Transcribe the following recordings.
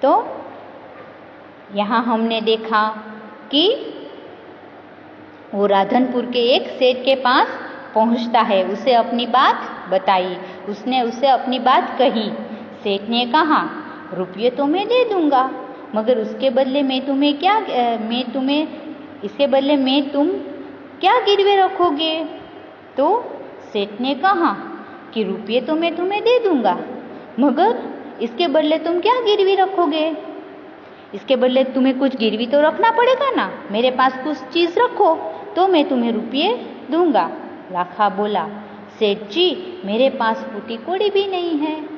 तो यहाँ हमने देखा कि वो राधनपुर के एक सेठ के पास पहुँचता है, उसे अपनी बात बताई, उसने उसे अपनी बात कही। सेठ ने कहा, रुपये तो मैं दे दूंगा, मगर उसके बदले तुम क्या गिरवे रखोगे? तो सेठ ने कहा कि रुपये तो मैं तुम्हें दे दूंगा, मगर इसके बदले तुम क्या गिरवी रखोगे? इसके बदले तुम्हें कुछ गिरवी तो रखना पड़ेगा ना, मेरे पास कुछ चीज़ रखो तो मैं तुम्हें रुपये दूंगा। लाखा बोला, सेठ जी मेरे पास फूटी कोड़ी भी नहीं है।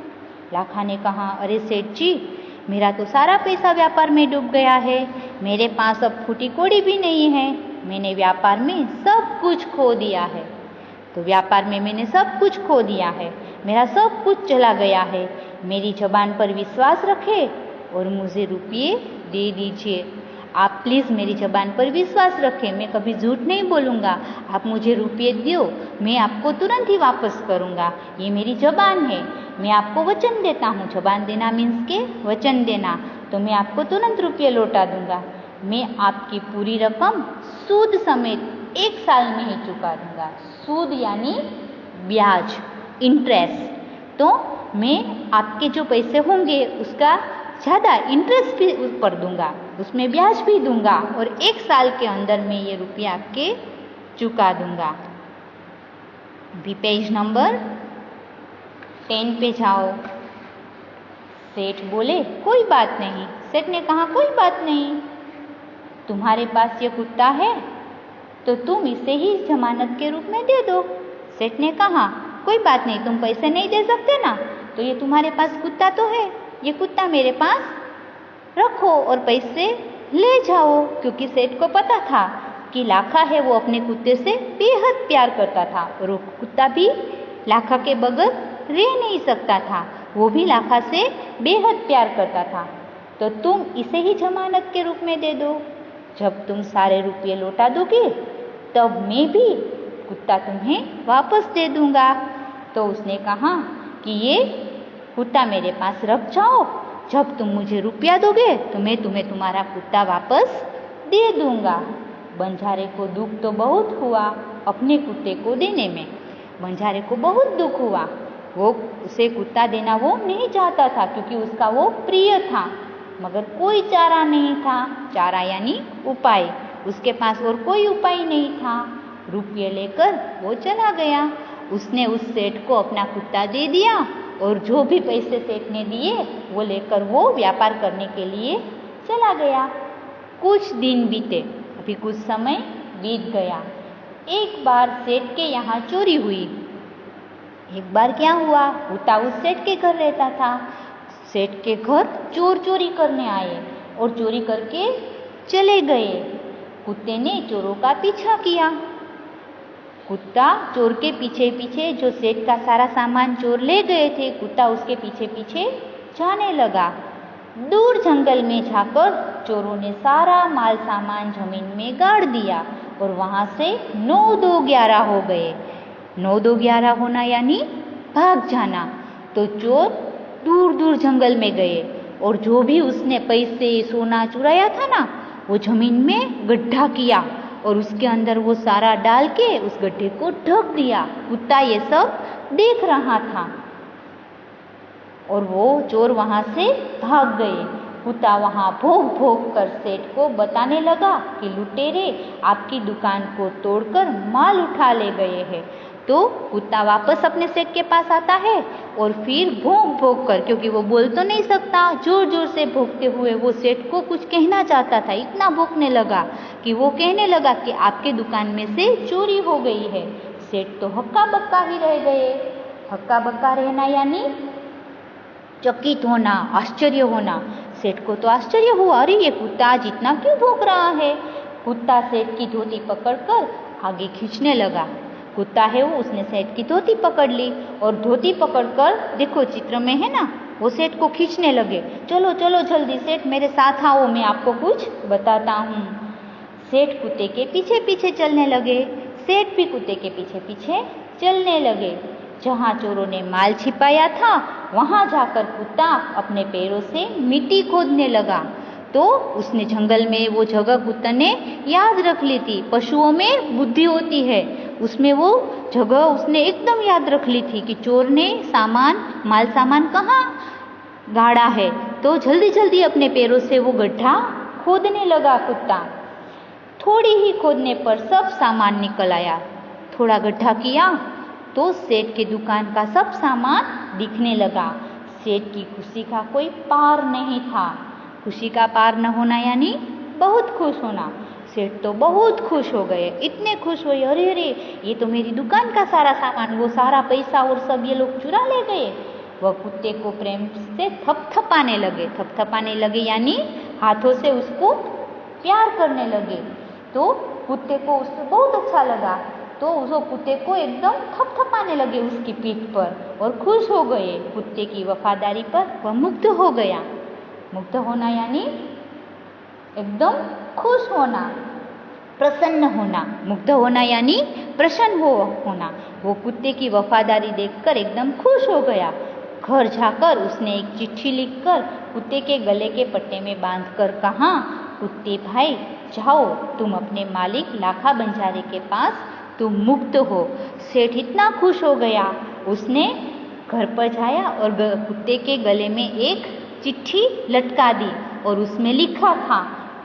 लाखा ने कहा, अरे सेठ जी मेरा तो सारा पैसा व्यापार में डूब गया है, मेरे पास अब फूटी कोड़ी भी नहीं है, मैंने व्यापार में सब कुछ खो दिया है। तो व्यापार में मैंने सब कुछ खो दिया है, मेरा सब कुछ चला गया है, मेरी जबान पर विश्वास रखें और मुझे रुपये दे दीजिए। आप प्लीज़ मेरी जबान पर विश्वास रखें, मैं कभी झूठ नहीं बोलूँगा, आप मुझे रुपये दो, मैं आपको तुरंत ही वापस करूँगा, ये मेरी जबान है, मैं आपको वचन देता हूँ। जबान देना मीन्स के वचन देना, तो मैं आपको तुरंत रुपये लौटा दूँगा। मैं आपकी पूरी रकम सूद समेत 1 साल में ही चुका दूँगा। सूद यानी ब्याज, इंटरेस्ट। तो मैं आपके जो पैसे होंगे उसका ज़्यादा इंटरेस्ट भी ऊपर दूंगा, उसमें ब्याज भी दूंगा, और 1 साल के अंदर मैं ये रुपया आपके चुका दूंगा। अभी पेज नंबर 10 पे जाओ। सेठ बोले, कोई बात नहीं। सेठ ने कहा, कोई बात नहीं, तुम्हारे पास ये कुत्ता है तो तुम इसे ही जमानत के रूप में दे दो। सेठ ने कहा, कोई बात नहीं, तुम पैसे नहीं दे सकते ना, तो ये तुम्हारे पास कुत्ता तो है, ये कुत्ता मेरे पास रखो और पैसे ले जाओ। क्योंकि सेठ को पता था कि लाखा है वो अपने कुत्ते से बेहद प्यार करता था, और वो कुत्ता भी लाखा के बगैर रह नहीं सकता था, वो भी लाखा से बेहद प्यार करता था। तो तुम इसे ही जमानत के रूप में दे दो, जब तुम सारे रुपये लौटा दोगे तब मैं भी कुत्ता तुम्हें वापस दे दूंगा। तो उसने कहा कि ये कुत्ता मेरे पास रख जाओ, जब तुम मुझे रुपया दोगे तो मैं तुम्हें तुम्हारा कुत्ता वापस दे दूंगा। बंजारे को दुख तो बहुत हुआ अपने कुत्ते को देने में, बंजारे को बहुत दुख हुआ, वो उसे कुत्ता देना वो नहीं चाहता था क्योंकि उसका वो प्रिय था, मगर कोई चारा नहीं था। चारा यानी उपाय, उसके पास और कोई उपाय नहीं था। रुपये लेकर वो चला गया, उसने उस सेठ को अपना कुत्ता दे दिया, और जो भी पैसे सेठ ने दिए वो लेकर वो व्यापार करने के लिए चला गया। कुछ दिन बीते, अभी कुछ समय बीत गया। एक बार सेठ के यहाँ चोरी हुई। एक बार क्या हुआ, कुत्ता उस सेठ के घर रहता था, सेठ के घर चोर चोरी करने आए और चोरी करके चले गए। कुत्ते ने चोरों का पीछा किया, कुत्ता चोर के पीछे पीछे, जो सेठ का सारा सामान चोर ले गए थे, कुत्ता उसके पीछे पीछे जाने लगा। दूर जंगल में जाकर चोरों ने सारा माल सामान जमीन में गाड़ दिया और वहाँ से 9-2-11 हो गए। 9-2-11 होना यानी भाग जाना। तो चोर दूर दूर जंगल में गए और जो भी उसने पैसे सोना चुराया था ना, वो जमीन में गड्ढा किया और उसके अंदर वो सारा डाल के उस गड्ढे को ढक दिया। कुत्ता ये सब देख रहा था और वो चोर वहाँ से भाग गए। कुत्ता वहाँ भौंक भौंक कर सेठ को बताने लगा कि लुटेरे आपकी दुकान को तोड़कर माल उठा ले गए हैं। तो कुत्ता वापस अपने सेठ के पास आता है और फिर भौंक भौंक कर, क्योंकि वो बोल तो नहीं सकता, जोर जोर से भौंकते हुए वो सेठ को कुछ कहना चाहता था। इतना भौंकने लगा कि वो कहने लगा कि आपके दुकान में से चोरी हो गई है। सेठ तो हक्का बक्का ही रह गए। हक्का बक्का रहना यानी चकित होना, आश्चर्य होना। सेठ को तो आश्चर्य हुआ, अरे ये कुत्ता आज इतना क्यों भौंक रहा है। कुत्ता सेठ की धोती पकड़कर आगे खींचने लगा। कुत्ता है वो, उसने सेठ की धोती पकड़ ली और धोती पकड़कर, देखो चित्र में है ना, वो सेठ को खींचने लगे। चलो चलो जल्दी सेठ मेरे साथ आओ, मैं आपको कुछ बताता हूँ। सेठ कुत्ते के पीछे पीछे चलने लगे। सेठ भी कुत्ते के पीछे पीछे चलने लगे। जहाँ चोरों ने माल छिपाया था वहाँ जाकर कुत्ता अपने पैरों से मिट्टी खोदने लगा। तो उसने जंगल में वो जगह कुत्ते ने याद रख ली थी। पशुओं में बुद्धि होती है, उसमें वो जगह उसने एकदम याद रख ली थी कि चोर ने माल सामान कहाँ गाड़ा है। तो जल्दी जल्दी अपने पैरों से वो गड्ढा खोदने लगा कुत्ता। थोड़ी ही खोदने पर सब सामान निकल आया। थोड़ा गड्ढा किया तो सेठ की दुकान का सब सामान दिखने लगा। सेठ की खुशी का कोई पार नहीं था। खुशी का पार न होना यानी बहुत खुश होना। सेठ तो बहुत खुश हो गए, इतने खुश हुए, अरे अरे ये तो मेरी दुकान का सारा सामान, वो सारा पैसा और सब ये लोग चुरा ले गए। वह कुत्ते को प्रेम से थपथपाने लगे यानी हाथों से उसको प्यार करने लगे। तो कुत्ते को उससे बहुत अच्छा लगा, तो उसको कुत्ते को एकदम थपथपाने लगे उसकी पीठ पर और खुश हो गए। कुत्ते की वफादारी पर वह मुग्ध हो गया। मुग्ध होना यानी एकदम खुश होना, प्रसन्न होना। मुग्ध होना यानी प्रसन्न होना। वो कुत्ते की वफादारी देखकर एकदम खुश हो गया। घर जाकर उसने एक चिट्ठी लिखकर कुत्ते के गले के पट्टे में बांधकर कहा, कुत्ते भाई जाओ, तुम अपने मालिक लाखा बंजारे के पास तुम मुक्त हो। सेठ इतना खुश हो गया, उसने घर पर जाया और कुत्ते के गले में एक चिट्ठी लटका दी और उसमें लिखा था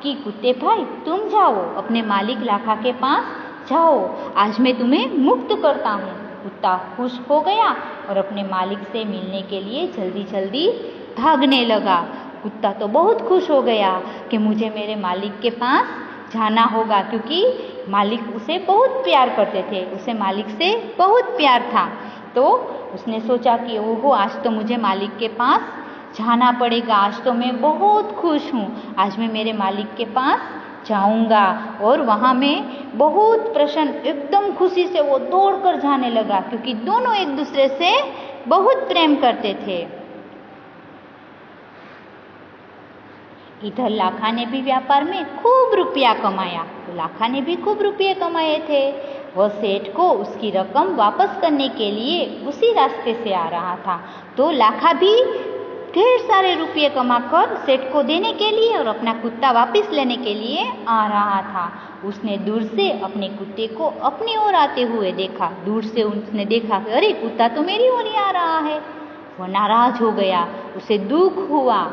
कि कुत्ते भाई तुम जाओ, अपने मालिक लाखा के पास जाओ, आज मैं तुम्हें मुक्त करता हूँ। कुत्ता खुश हो गया और अपने मालिक से मिलने के लिए जल्दी जल्दी भागने लगा। कुत्ता तो बहुत खुश हो गया कि मुझे मेरे मालिक के पास जाना होगा, क्योंकि मालिक उसे बहुत प्यार करते थे, उसे मालिक से बहुत प्यार था। तो उसने सोचा कि ओहो आज तो मुझे मालिक के पास जाना पड़ेगा, आज तो मैं बहुत खुश हूँ, आज मैं मेरे मालिक के पास जाऊंगा। और वहाँ में बहुत प्रसन्न, एकदम खुशी से वो दौड़कर जाने लगा, क्योंकि दोनों एक दूसरे से बहुत प्रेम करते थे। इधर लाखा ने भी व्यापार में खूब रुपया कमाया। तो लाखा ने भी खूब रुपये कमाए थे। वह सेठ को उसकी रकम वापस करने के लिए उसी रास्ते से आ रहा था। तो लाखा भी ढेर सारे रुपये कमाकर सेठ को देने के लिए और अपना कुत्ता वापस लेने के लिए आ रहा था। उसने दूर से अपने कुत्ते को अपनी ओर आते हुए देखा। दूर से उसने देखा कि अरे कुत्ता तो मेरी ओर ही आ रहा है। वह नाराज हो गया, उसे दुख हुआ।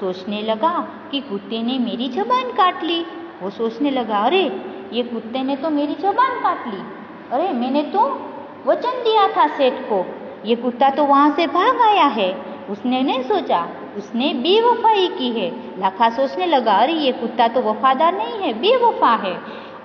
सोचने लगा कि कुत्ते ने मेरी ज़बान काट ली। वो सोचने लगा अरे ये कुत्ते ने तो मेरी ज़बान काट ली, अरे मैंने तो वचन दिया था सेठ को, ये कुत्ता तो वहाँ से भाग आया है। उसने नहीं सोचा, उसने बेवफाई की है। लाखा सोचने लगा अरे ये कुत्ता तो वफादार नहीं है, बेवफा है।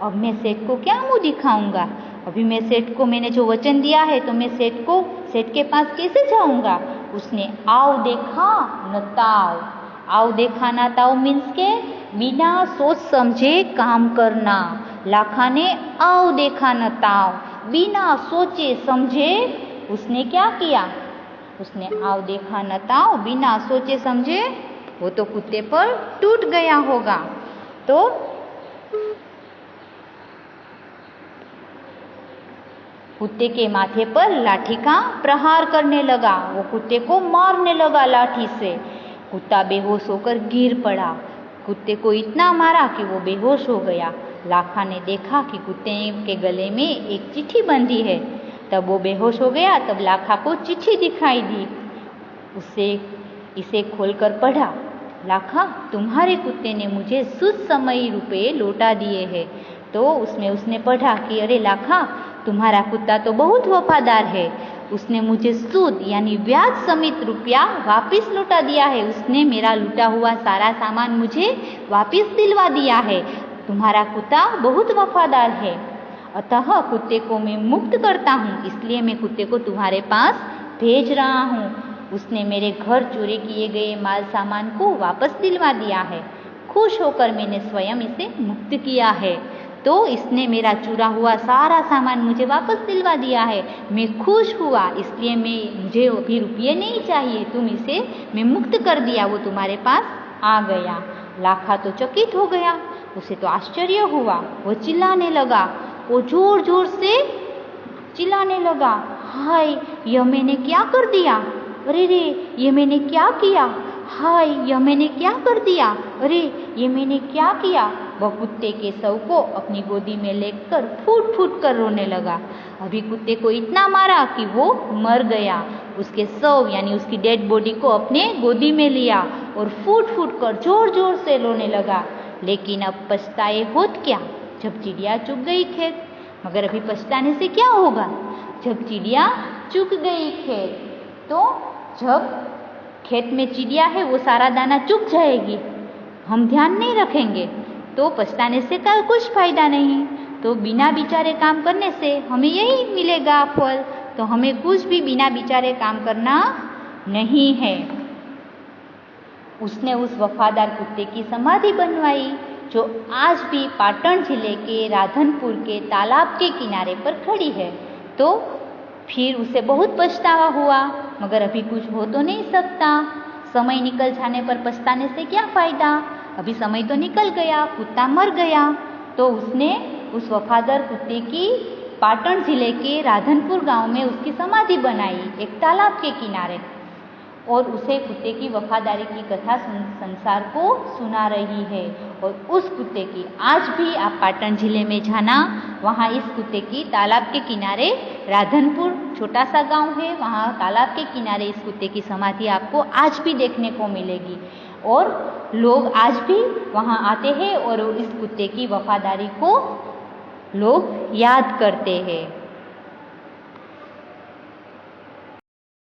अब मैं सेठ को क्या मुँह दिखाऊंगा, अभी मैं सेठ को मैंने जो वचन दिया है तो मैं सेठ के पास कैसे जाऊंगा। उसने आओ देखा न ताओ। आओ देखा ना ताओ मीन्स के बिना सोच समझे काम करना। लाखा ने आओ देखा न ताओ, बिना सोचे समझे उसने क्या किया, उसने आओ देखा न ताओ बिना सोचे समझे, वो तो कुत्ते पर टूट गया होगा। तो कुत्ते के माथे पर लाठी का प्रहार करने लगा। वो कुत्ते को मारने लगा लाठी से। कुत्ता बेहोश होकर गिर पड़ा। कुत्ते को इतना मारा कि वो बेहोश हो गया। लाखा ने देखा कि कुत्ते के गले में एक चिट्ठी बंधी है। तब वो बेहोश हो गया। तब लाखा को चिट्ठी दिखाई दी। इसे खोलकर पढ़ा, लाखा तुम्हारे कुत्ते ने मुझे सुध समय रुपये लौटा दिए हैं। तो उसने पढ़ा कि अरे लाखा तुम्हारा कुत्ता तो बहुत वफादार है, उसने मुझे सूद यानी ब्याज समेत रुपया वापस लौटा दिया है। उसने मेरा लूटा हुआ सारा सामान मुझे वापस दिलवा दिया है। तुम्हारा कुत्ता बहुत वफादार है, अतः कुत्ते को मैं मुक्त करता हूँ, इसलिए मैं कुत्ते को तुम्हारे पास भेज रहा हूँ। उसने मेरे घर चोरी किए गए माल सामान को वापस दिलवा दिया है। खुश होकर मैंने स्वयं इसे मुक्त किया है। तो इसने मेरा चुरा हुआ सारा सामान मुझे वापस दिलवा दिया है। मैं खुश हुआ, इसलिए मुझे अभी रुपये नहीं चाहिए, तुम इसे मैं मुक्त कर दिया, वो तुम्हारे पास आ गया। लाखा तो चकित हो गया, उसे तो आश्चर्य हुआ। वो चिल्लाने लगा, वो जोर जोर से चिल्लाने लगा, हाय यह मैंने क्या कर दिया, अरे रे, ये मैंने क्या किया, हाय यह मैंने क्या कर दिया, अरे ये मैंने क्या किया। वह कुत्ते के शव को अपनी गोदी में लेकर फूट फूट कर रोने लगा। अभी कुत्ते को इतना मारा कि वो मर गया। उसके शव यानी उसकी डेड बॉडी को अपने गोदी में लिया और फूट फूट कर जोर जोर से रोने लगा। लेकिन अब पछताए होत क्या, जब चिड़िया चुग गई खेत। मगर अभी पछताने से क्या होगा, जब चिड़िया चुग गई खेत तो जब खेत में चिड़िया है वो सारा दाना चुग जाएगी, हम ध्यान नहीं रखेंगे तो पछताने से का कुछ फायदा नहीं। तो बिना विचारे काम करने से हमें यही मिलेगा फल। तो हमें कुछ भी बिना विचारे काम करना नहीं है। उसने उस वफादार कुत्ते की समाधि बनवाई जो आज भी पाटन जिले के राधनपुर के तालाब के किनारे पर खड़ी है। तो फिर उसे बहुत पछतावा हुआ, मगर अभी कुछ हो तो नहीं सकता। समय निकल जाने पर पछताने से क्या फ़ायदा, अभी समय तो निकल गया, कुत्ता मर गया। तो उसने उस वफादार कुत्ते की पाटन जिले के राधनपुर गांव में उसकी समाधि बनाई एक तालाब के किनारे, और उसे कुत्ते की वफादारी की कथा संसार को सुना रही है। और उस कुत्ते की आज भी आप पाटन जिले में जाना, वहाँ इस कुत्ते की तालाब के किनारे, राधनपुर छोटा सा गांव है, वहाँ तालाब के किनारे इस कुत्ते की समाधि आपको आज भी देखने को मिलेगी। और लोग आज भी वहाँ आते हैं और इस कुत्ते की वफादारी को लोग याद करते हैं।